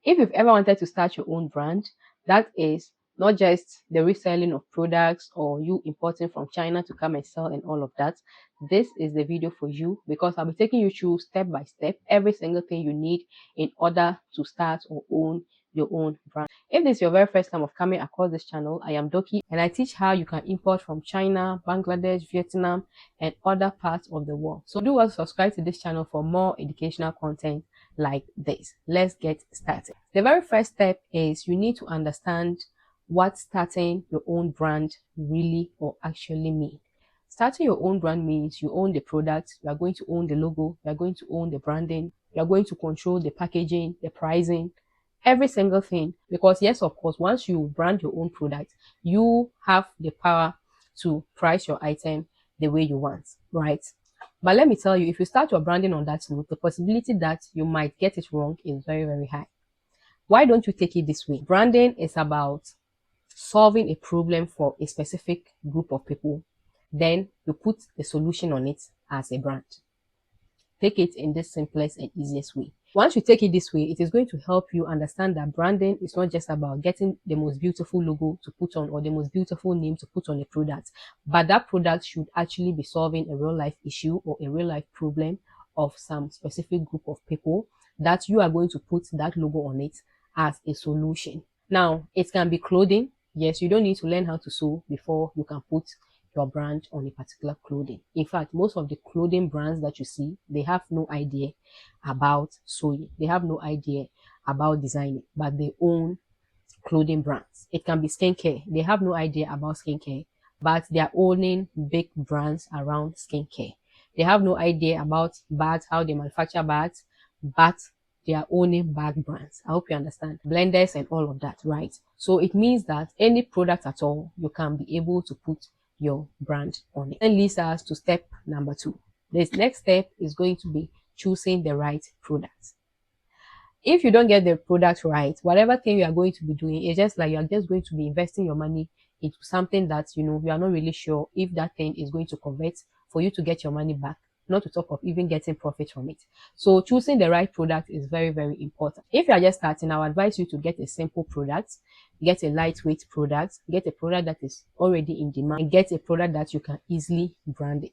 If you've ever wanted to start your own brand, that is not just the reselling of products or you importing from China to come and sell and all of that, this is the video for you, because I'll be taking you through step by step every single thing you need in order to start or own your own brand. If this is your very first time of coming across this channel, I am Dorkie and I teach how you can import from China, Bangladesh, Vietnam, and other parts of the world. So do also subscribe to this channel for more educational content like this. Let's get started. The very first step is you need to understand what starting your own brand really or actually mean. Starting your own brand means you own the product, you are going to own the logo, you are going to own the branding, you are going to control the packaging, the pricing, every single thing. Because yes, of course, once you brand your own product, you have the power to price your item the way you want, right? But let me tell you, if you start your branding on that note, the possibility that you might get it wrong is very, very high. Why don't you take it this way? Branding is about solving a problem for a specific group of people. Then you put the solution on it as a brand. Take it in the simplest and easiest way. Once you take it this way, it is going to help you understand that branding is not just about getting the most beautiful logo to put on or the most beautiful name to put on a product, but that product should actually be solving a real life issue or a real life problem of some specific group of people that you are going to put that logo on it as a solution. Now, it can be clothing. Yes, you don't need to learn how to sew before you can put your brand on a particular clothing. In fact, most of the clothing brands that you see, they have no idea about sewing. They have no idea about designing, but they own clothing brands. It can be skincare. They have no idea about skincare, but they are owning big brands around skincare. They have no idea about bags, how they manufacture bags, but they are owning bag brands. I hope you understand. Blenders and all of that, right? So it means that any product at all, you can be able to put your brand on it. And leads us to step number 2. This next step is going to be choosing the right product. If you don't get the product right, whatever thing you are going to be doing is just like you are just going to be investing your money into something that you are not really sure if that thing is going to convert for you to get your money back, not to talk of even getting profit from it. So choosing the right product is very, very important. If you are just starting, I would advise you to get a simple product, get a lightweight product, get a product that is already in demand, and get a product that you can easily brand it.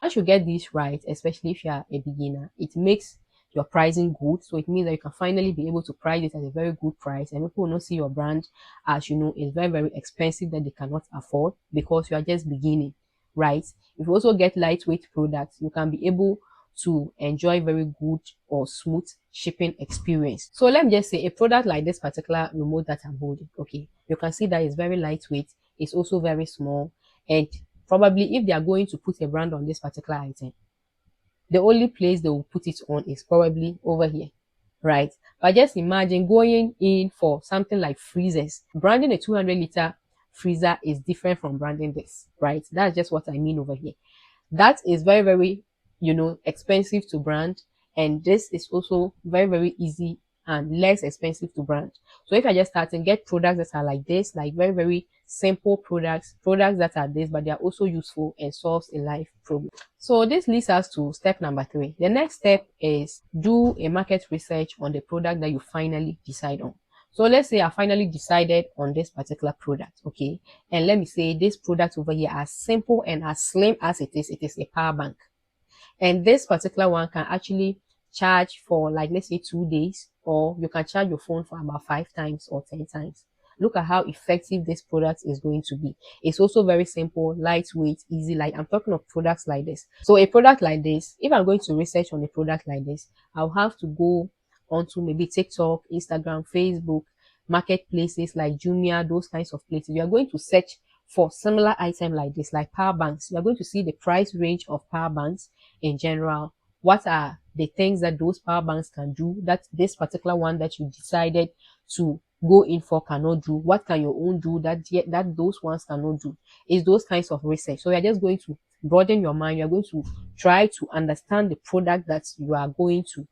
Once you get this right, especially if you are a beginner, it makes your pricing good. So it means that you can finally be able to price it at a very good price, and people will not see your brand as is very, very expensive that they cannot afford, because you are just beginning, right? If you also get lightweight products, you can be able to enjoy very good or smooth shipping experience. So let me just say a product like this particular remote that I'm holding, okay, you can see that it's very lightweight, it's also very small, and probably if they are going to put a brand on this particular item, the only place they will put it on is probably over here, right? But just imagine going in for something like freezers. Branding a 200-liter freezer is different from branding this, right? That's just what I mean over here. That is very, very, expensive to brand. And this is also very, very easy and less expensive to brand. So if you're just starting, get products that are like this, like very, very simple products that are this, but they are also useful and solves a life problem. So this leads us to step number 3. The next step is do a market research on the product that you finally decide on. So let's say I finally decided on this particular product, okay? And let me say this product over here, as simple and as slim as it is a power bank. And this particular one can actually charge for, like, let's say 2 days, or you can charge your phone for about 5 times or 10 times. Look at how effective this product is going to be. It's also very simple, lightweight, easy. Like, I'm talking of products like this. So a product like this, if I'm going to research on a product like this, I'll have to go onto maybe TikTok, Instagram, Facebook, marketplaces like Jumia, those kinds of places. You are going to search for similar item like this, like power banks. You are going to see the price range of power banks in general. What are the things that those power banks can do that this particular one that you decided to go in for cannot do? What can your own do that those ones cannot do? Is those kinds of research. So you're just going to broaden your mind. You're going to try to understand the product that you are going to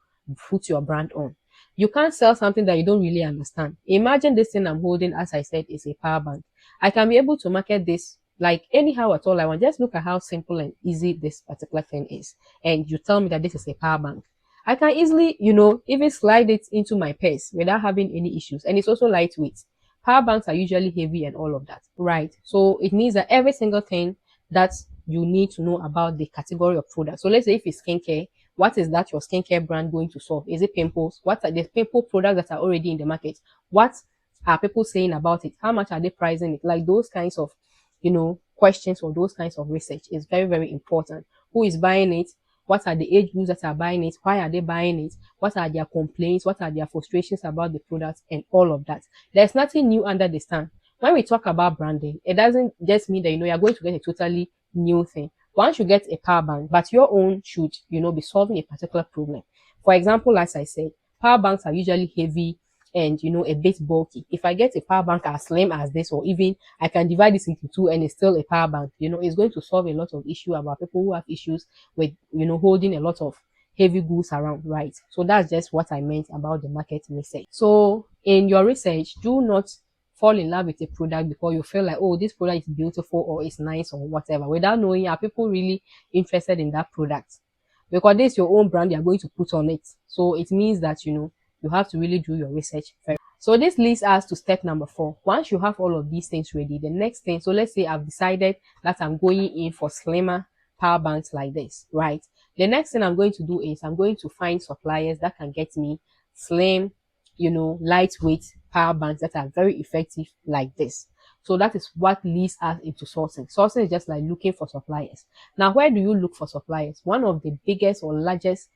put your brand on. You can't sell something that you don't really understand. Imagine this thing I'm holding, as I said, is a power bank. I can be able to market this like anyhow at all I want. Just look at how simple and easy this particular thing is. And you tell me that this is a power bank. I can easily, even slide it into my purse without having any issues. And it's also lightweight. Power banks are usually heavy and all of that, right? So it means that every single thing that you need to know about the category of product. So let's say if it's skincare, what is that your skincare brand going to solve? Is it pimples? What are the pimple products that are already in the market? What are people saying about it? How much are they pricing it? Like those kinds of, questions or those kinds of research is very, very important. Who is buying it? What are the age groups that are buying it? Why are they buying it? What are their complaints? What are their frustrations about the product and all of that? There's nothing new under the sun. When we talk about branding, it doesn't just mean that, you're going to get a totally new thing. Once you get a power bank, but your own should, be solving a particular problem. For example, as I said, power banks are usually heavy and a bit bulky. If I get a power bank as slim as this, or even I can divide this into two and it's still a power bank, it's going to solve a lot of issue about people who have issues with holding a lot of heavy goods around, right? So that's just what I meant about the market research. So in your research, do not fall in love with a product because you feel like, oh, this product is beautiful or it's nice or whatever, without knowing, are people really interested in that product? Because this is your own brand you're going to put on it. So it means that, you have to really do your research first. So this leads us to step number 4. Once you have all of these things ready, the next thing, so let's say I've decided that I'm going in for slimmer power banks like this, right? The next thing I'm going to do is I'm going to find suppliers that can get me slim, lightweight power banks that are very effective like this. So that is what leads us into sourcing. Sourcing is just like looking for suppliers. Now, where do you look for suppliers? One of the biggest or largest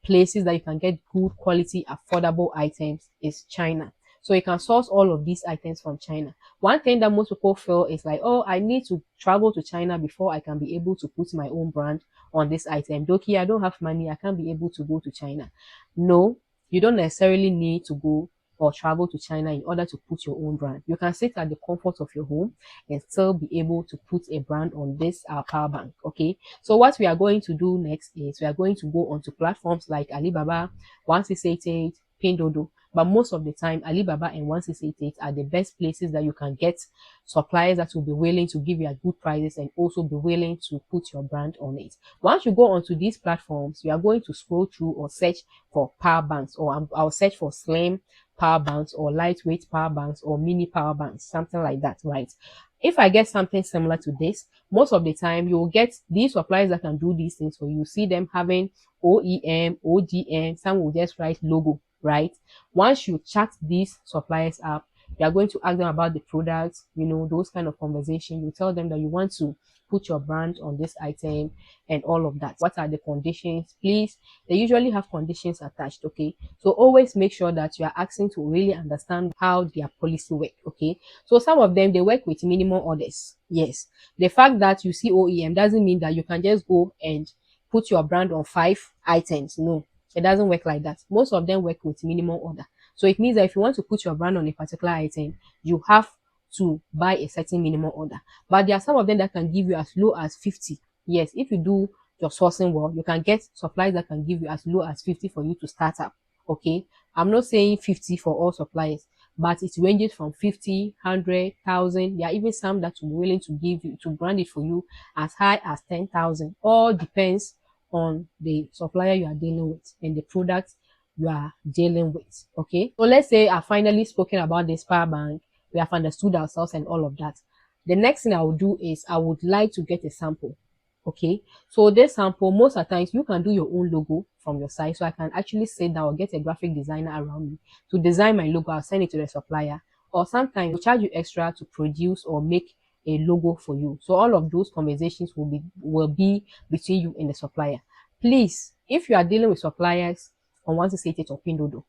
places that you can get good quality, affordable items is China. So you can source all of these items from China. One thing that most people feel is like, oh, I need to travel to China before I can be able to put my own brand on this item. Dorkie, I don't have money. I can't be able to go to China. No, you don't necessarily need to go or travel to China in order to put your own brand. You can sit at the comfort of your home and still be able to put a brand on this power bank. Okay. So what we are going to do next is we are going to go onto platforms like Alibaba, 1688, Pindodo. But most of the time, Alibaba and 1688 are the best places that you can get suppliers that will be willing to give you a good prices and also be willing to put your brand on it. Once you go onto these platforms, you are going to scroll through or search for power banks, or I'll search for slim power banks or lightweight power banks or mini power banks, something like that, right? If I get something similar to this, most of the time you will get these suppliers that can do these things for you. See them having OEM, ODM, some will just write logo, right? Once you chat these suppliers up, you are going to ask them about the products, those kind of conversation. You tell them that you want to put your brand on this item and all of that. What are the conditions? Please, they usually have conditions attached, okay? So always make sure that you are asking to really understand how their policy work, okay? So some of them, they work with minimum orders. Yes. The fact that you see OEM doesn't mean that you can just go and put your brand on 5 items. No, it doesn't work like that. Most of them work with minimum order. So it means that if you want to put your brand on a particular item, you have to buy a certain minimum order. But there are some of them that can give you as low as 50. Yes, if you do your sourcing well, you can get suppliers that can give you as low as 50 for you to start up. Okay. I'm not saying 50 for all suppliers, but it ranges from 50, 100, 1,000. There are even some that will be willing to give you, to brand it for you as high as 10,000. All depends on the supplier you are dealing with and the product you are dealing with. Okay. So let's say I've finally spoken about this power bank. We have understood ourselves and all of that. The next thing I would do is I would like to get a sample. Okay. So this sample, most of the times you can do your own logo from your site. So I can actually sit down or get a graphic designer around me to design my logo. I'll send it to the supplier, or sometimes we'll charge you extra to produce or make a logo for you. So all of those conversations will be between you and the supplier. Please, if you are dealing with suppliers on 1688 or Pindodo,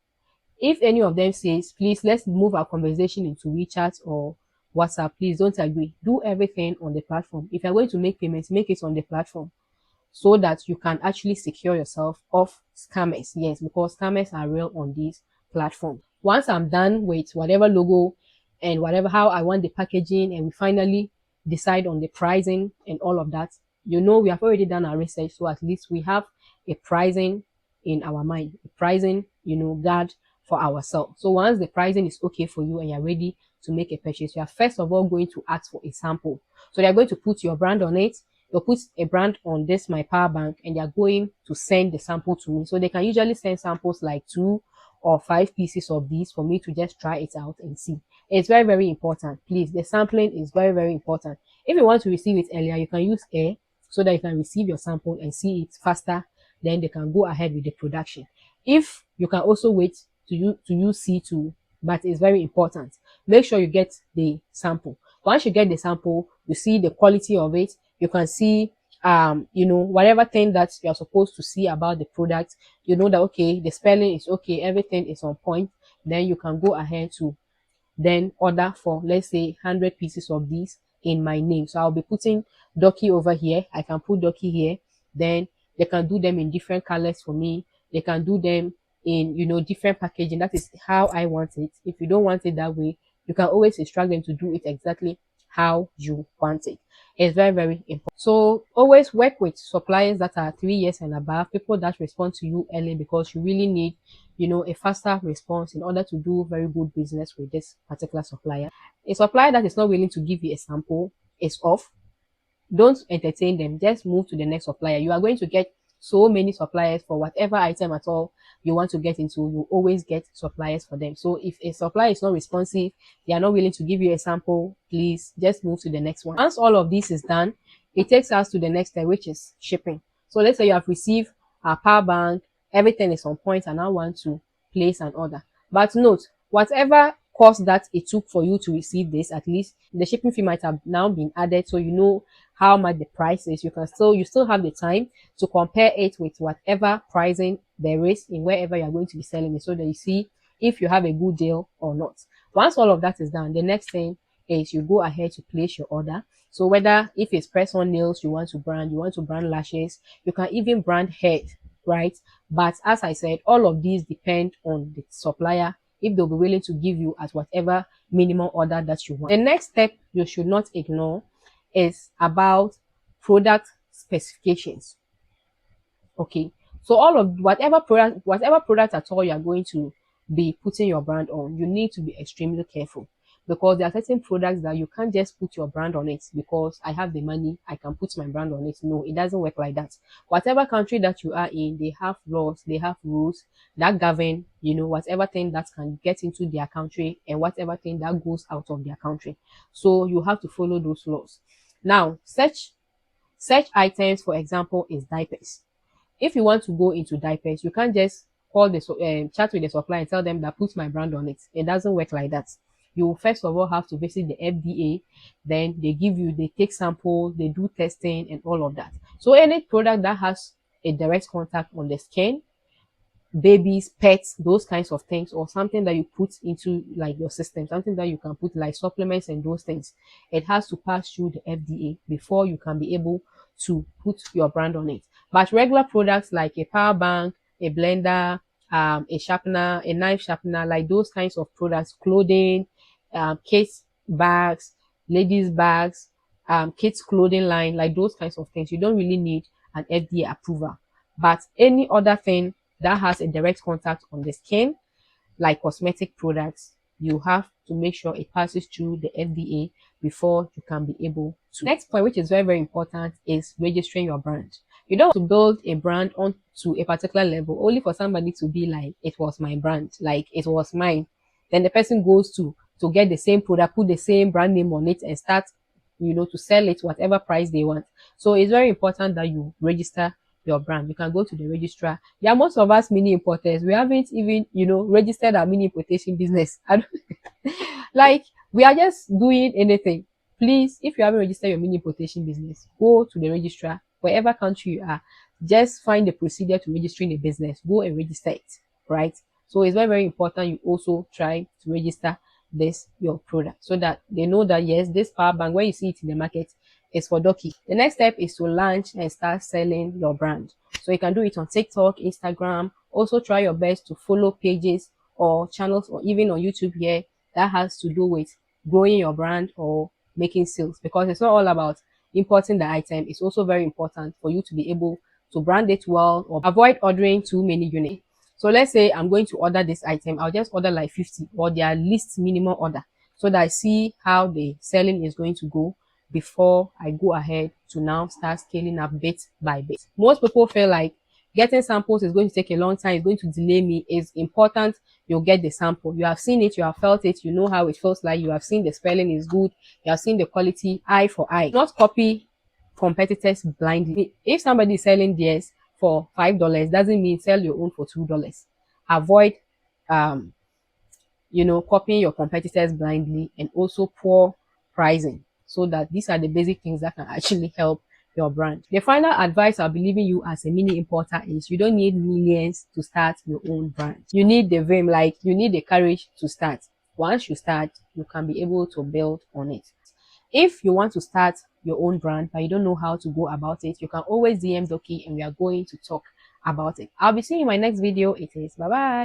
if any of them says, please, let's move our conversation into WeChat or WhatsApp, please don't agree. Do everything on the platform. If you're going to make payments, make it on the platform so that you can actually secure yourself off scammers. Yes, because scammers are real on this platform. Once I'm done with whatever logo and whatever, how I want the packaging, and we finally decide on the pricing and all of that, we have already done our research. So at least we have a pricing in our mind, a pricing, guide for ourselves. So once the pricing is okay for you and you're ready to make a purchase, you are first of all going to ask for a sample. So they're going to put your brand on it. they'll put a brand on this my power bank and they're going to send the sample to me. So they can usually send samples like 2 or 5 pieces of these for me to just try it out and see. It's very, very important. Please, the sampling is very, very important. If you want to receive it earlier, you can use air so that you can receive your sample and see it faster. Then they can go ahead with the production. If you can also wait to use C2, but it's very important. Make sure you get the sample. Once you get the sample, you see the quality of it. You can see whatever thing that you're supposed to see about the product. You know that okay, the spelling is okay, everything is on point. Then you can go ahead to then order for, let's say, 100 pieces of these in my name. So I'll be putting Dorkie over here. I can put Dorkie here. Then they can do them in different colors for me. They can do them in, different packaging. That is how I want it. If you don't want it that way, you can always instruct them to do it exactly how you want it. It's very, very important. So always work with suppliers that are 3 years and above, people that respond to you early, because you really need, a faster response in order to do very good business with this particular supplier. A supplier that is not willing to give you a sample is off. Don't entertain them. Just move to the next supplier. You are going to get so many suppliers for whatever item at all you want to get into. You always get suppliers for them. So if a supplier is not responsive, they are not willing to give you a sample, please just move to the next one. Once all of this is done, it takes us to the next step, which is shipping. So let's say you have received a power bank, everything is on point, and I want to place an order. But note, whatever cost that it took for you to receive this, at least the shipping fee might have now been added, so you know how much the price is. You still have the time to compare it with whatever pricing there is in wherever you're going to be selling it, so that you see if you have a good deal or not. Once all of that is done, the next thing is you go ahead to place your order. So whether if it's press on nails you want to brand lashes, you can even brand head, right? But as I said, all of these depend on the supplier, if they'll be willing to give you at whatever minimum order that you want. The next step you should not ignore is about product specifications. Okay, so all of whatever product at all you are going to be putting your brand on, you need to be extremely careful, because there are certain products that you can't just put your brand on it because I have the money, I can put my brand on it. No, it doesn't work like that. Whatever country that you are in, they have laws, they have rules that govern, whatever thing that can get into their country and whatever thing that goes out of their country. So you have to follow those laws. Now, such items, for example, is diapers. If you want to go into diapers, you can't just call the chat with the supplier and tell them that put my brand on it. It doesn't work like that. You first of all have to visit the FDA, then they take samples, they do testing and all of that. So any product that has a direct contact on the skin, babies, pets, those kinds of things, or something that you put into like your system, something that you can put like supplements and those things, it has to pass through the FDA before you can be able to put your brand on it. But regular products like a power bank, a blender, a sharpener, a knife sharpener, like those kinds of products, clothing, kids bags, ladies bags, kids clothing line, like those kinds of things, you don't really need an FDA approval. But any other thing that has a direct contact on the skin, like cosmetic products, you have to make sure it passes through the FDA before you can be able to. Next point, which is very, very important, is registering your brand. You don't want to build a brand onto a particular level only for somebody to be like, it was my brand, like it was mine. Then the person goes to get the same product, put the same brand name on it and start, to sell it whatever price they want. So it's very important that you register your brand. You can go to the registrar. Yeah, most of us mini importers, we haven't even, registered our mini importation business. Like, we are just doing anything. Please, if you haven't registered your mini importation business, go to the registrar, wherever country you are. Just find the procedure to registering a business. Go and register it, right? So it's very, very important you also try to register your product, so that they know that yes, this power bank, when you see it in the market, is for Dorkie. The next step is to launch and start selling your brand. So you can do it on TikTok, Instagram. Also try your best to follow pages or channels, or even on YouTube here, that has to do with growing your brand or making sales, because it's not all about importing the item. It's also very important for you to be able to brand it well, or avoid ordering too many units. So let's say I'm going to order this item, I'll just order like 50 or their least minimum order, so that I see how the selling is going to go before I go ahead to now start scaling up bit by bit. Most people feel like getting samples is going to take a long time, it's going to delay me. It's important you get the sample. You have seen it, you have felt it, you know how it feels like, you have seen the spelling is good, you have seen the quality, eye for eye. Not copy competitors blindly. If somebody is selling theirs for $5, doesn't mean sell your own for $2. Avoid copying your competitors blindly, and also poor pricing. So that these are the basic things that can actually help your brand. The final advice I'll be leaving you as a mini importer is you don't need millions to start your own brand. You need the vim, like you need the courage to start. Once you start, you can be able to build on it. If you want to start your own brand but you don't know how to go about it, you can always DM Dorkie and we are going to talk about it. I'll be seeing you in my next video. It is bye bye.